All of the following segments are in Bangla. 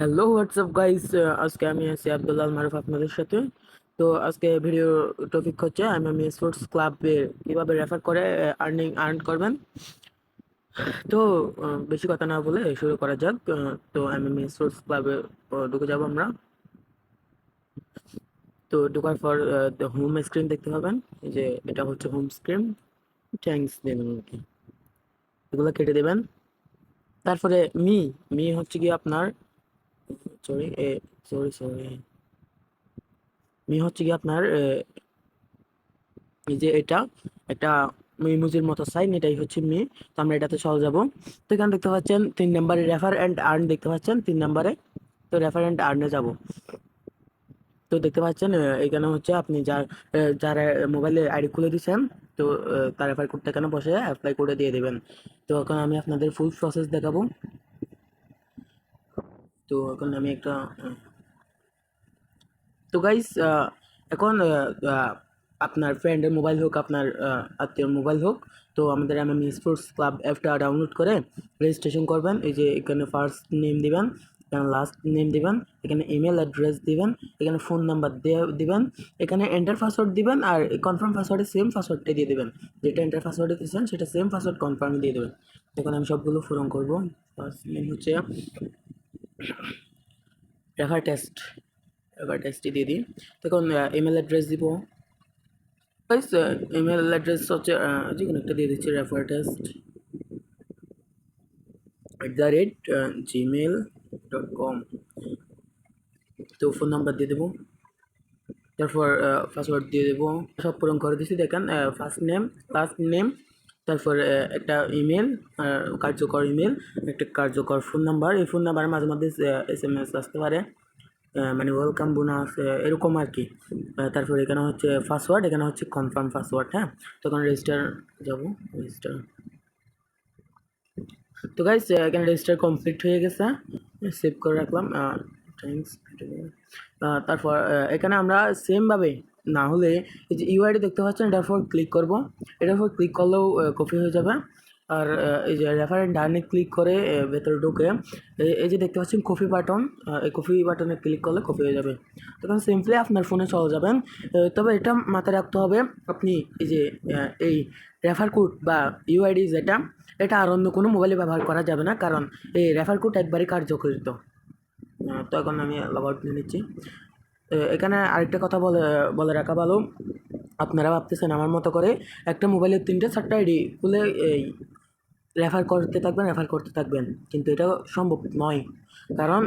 হ্যালো হোয়াটসঅ্যাপ গাইস, আজকে আমি আছি আব্দুল্লাহ আল মারুফ আপনাদের সাথে। তো আজকে ভিডিও টপিক হচ্ছে এমএমই স্পোর্টস ক্লাবে কিভাবে রেফার করে আর্ন করবেন। তো বেশি কথা না বলে শুরু করা যাক। তো এমএমই স্পোর্টস ক্লাবে ঢুকে যাব আমরা। তো ঢোকার পর হোম স্ক্রিন দেখতে পাবেন, এই যে এটা হচ্ছে হোম স্ক্রিন। থ্যাঙ্কস দেবেন আর কি, এগুলো কেটে দেবেন। তারপরে মি মি হচ্ছে কি আপনার, সরি সরি সরি মি হচ্ছে কি আপনার এই যে এটা একটা ইমোজির মতো সাইন, এটাই হচ্ছে মি। তো আমরা এটাতে সহজ যাবো। তো এখানে দেখতে পাচ্ছেন 3 নম্বরে রেফার অ্যান্ড আর্ন দেখতে পাচ্ছেন 3 নম্বরে। তো রেফার অ্যান্ড আর্নে যাব। তো দেখতে পাচ্ছেন এখানে হচ্ছে আপনি যার মোবাইলে আইডি খুলে দিচ্ছেন, তো তার রেফার কোডটা এখানে বসে অ্যাপ্লাই করে দিয়ে দেবেন। তো এখন আমি আপনাদের ফুল প্রসেস দেখাবো। তো এখন আমি একটা তো গাইস, এখন আপনার ফ্রেন্ডের মোবাইল হোক, আপনার আত্মীয়র মোবাইল হোক, তো আমাদের এমএমই স্পোর্টস ক্লাব অ্যাপটা ডাউনলোড করে রেজিস্ট্রেশন করবেন। এই যে এখানে ফার্স্ট নেম দিবেন, এখানে লাস্ট নেম দিবেন, এখানে ইমেল অ্যাড্রেস দিবেন, এখানে ফোন নাম্বার দিবেন, এখানে এন্টার পাসওয়ার্ড দিবেন, আর কনফার্ম পাসওয়ার্ডে সেম পাসওয়ার্ডটাই দিয়ে দেবেন। যেটা এন্টার পাসওয়ার্ডে দিয়েছেন সেটা সেম পাসওয়ার্ড কনফার্মে দিয়ে দেবেন। এখন আমি সবগুলো পূরণ করবো। ফার্স্ট নেম হচ্ছে রেফার টেস্ট, রেফার টেস্টই দিয়ে দিই। তখন ইমেল অ্যাড্রেস দিব। গাইস, ইমেল অ্যাড্রেস হচ্ছে যে কোনো একটা দিয়ে দিচ্ছি, রেফার টেস্ট @gmail.com। তো ফোন নাম্বার দিয়ে দেবো, তারপর পাসওয়ার্ড দিয়ে দেবো। সব পূরণ করে দিচ্ছি দেখেন। ফার্স্ট নেম, লাস্ট নেম, তারপর একটা ইমেল, কার্যকর ইমেল, একটা কার্যকর ফোন নাম্বার। এই ফোন নাম্বারে মাঝে মাঝে SMS আসতে পারে, মানে ওয়েলকাম বোনাস এরকম আর কি। তারপর এখানে হচ্ছে পাসওয়ার্ড, এখানে হচ্ছে কনফার্ম পাসওয়ার্ড। হ্যাঁ, তখন রেজিস্টার যাব, রেজিস্টার। তো গাইস, এখানে রেজিস্টার কমপ্লিট হয়ে গেছে, সেভ করে রাখলাম। থ্যাঙ্কস। তারপর এখানে আমরা সেমভাবে না হলে এই যে ইউআইডি দেখতে পাচ্ছেন, এটার উপর ক্লিক করব। এটার উপর ক্লিক করলেও কপি হয়ে যাবে। আর এই যে রেফারেন্ট ডানে ক্লিক করে ভেতরে ঢুকে এই যে দেখতে পাচ্ছেন কপি বাটন, এই কপি বাটনে ক্লিক করলে কপি হয়ে যাবে। তখন সিম্পলি আপনার ফোনে চলে যাবেন। তবে এটা মাথায় রাখতে হবে, আপনি এই যে এই রেফার কোড বা ইউআইডি যেটা, এটা আর অন্য কোনো মোবাইলে ব্যবহার করা যাবে না, কারণ এই রেফার কোড একবারই কার্যকরিত। তো এখন আমি লগ আউট নিয়ে নিচ্ছি। এখানে আরেকটা কথা বলে বলে রাখা ভালো, আপনারা ভাবতেছেন আমার মতো করে একটা মোবাইলের 3-4টা আইডি খুলে এই রেফার করতে থাকবেন, রেফার করতে থাকবেন, কিন্তু এটা সম্ভব নয়। কারণ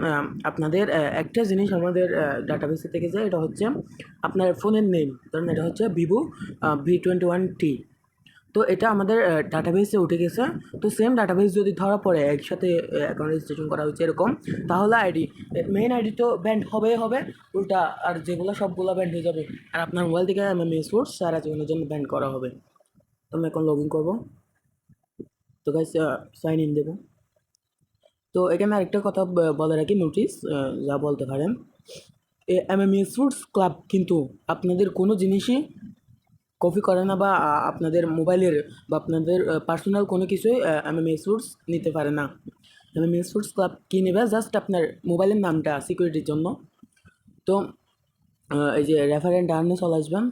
আপনাদের একটা জিনিস আমাদের ডাটাবেসে থেকে যায়, এটা হচ্ছে আপনার ফোনের নেম। ধরুন এটা হচ্ছে ভিভো V21T। তো এটা আমাদের ডাটাবেসে উঠে গেছে। তো সেম ডাটাবেস যদি ধরা পড়ে একসাথে অ্যাকাউন্ট রেজিস্ট্রেশন করা হয়েছে এরকম, তাহলে আইডি, মেইন আইডি তো ব্যান্ড হবেই হবে, উল্টা আর যেগুলো সবগুলো ব্যান্ড হয়ে যাবে। আর আপনার মোবাইল থেকে এমএমই স্পোর্টস সারা জীবনের জন্য ব্যান্ড করা হবে। তো আমি এখন লগ ইন করবো। তো গাইস, সাইন ইন দেবো। তো এখানে আরেকটা কথা বলে রাখি, নোটিস যা বলতে পারেন, এমএমই স্পোর্টস ক্লাব কিন্তু আপনাদের কোনো জিনিসই কপি করে না, বা আপনাদের মোবাইলের বা আপনাদের পার্সোনাল কোনো কিছুই এমএমই স্পোর্টস নিতে পারে না। এমএমই স্পোর্টস ক্লাব কী নেবে, জাস্ট আপনার মোবাইলের নামটা সিকিউরিটির জন্য। তো এই যে রেফারেন্ট আর্নে চলে আসবেন,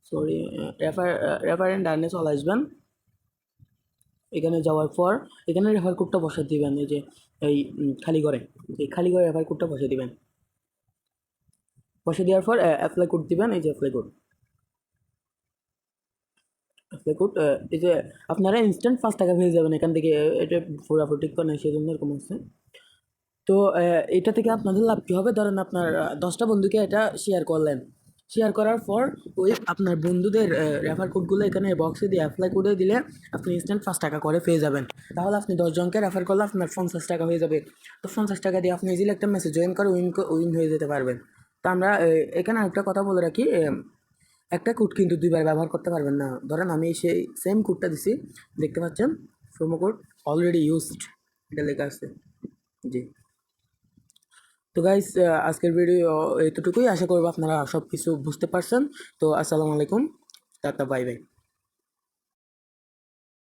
সরি, রেফারেন্ট আর্নে চলে আসবেন। এখানে যাওয়ার পর এখানে রেফার কোডটা বসে দিবেন, এই যে এই খালি ঘরে, এই খালি ঘরে রেফার কোডটা বসে দিবেন। বসে দেওয়ার পর অ্যাপ্লাই কোড দিবেন, এই যে অ্যাপ্লাই কোড, অ্যাপ্লাই কোড। এই যে আপনারা ইনস্ট্যান্ট 5 টাকা পেয়ে যাবেন এখান থেকে। এটা পুরোপুরি ঠিক করে সেই জন্য এরকম হচ্ছে। তো এটা থেকে আপনাদের লাভ কী হবে, ধরেন আপনার 10টা বন্ধুকে এটা শেয়ার করলেন, শেয়ার করার পর ওই আপনার বন্ধুদের রেফার কোডগুলো এখানে বক্সে দিয়ে অ্যাপ্লাই করে দিলে আপনি ইনস্ট্যান্ট 5 টাকা করে পেয়ে যাবেন। তাহলে আপনি 10 জনকে রেফার করলে আপনার 50 টাকা হয়ে যাবে। তো 50 টাকা দিয়ে আপনি ইজিলি একটা মেসেজ জয়েন করে উইন হয়ে যেতে পারবেন। তো আমরা এখানে একটা কথা বলে রাখি, একটা কোড কিন্তু 2বার ব্যবহার করতে পারবেন না। ধরেন আমি সেই সেম কোডটা দিছি, দেখতে পাচ্ছেন প্রোমো কোড অলরেডি ইউজড, এটা লেখা আছে। জি। তো গাইস, আজকের ভিডিও এতটুকুই। আশা করব আপনারা সব কিছু বুঝতে পারছেন। তো আসসালামু আলাইকুম, টাটা, বাই বাই।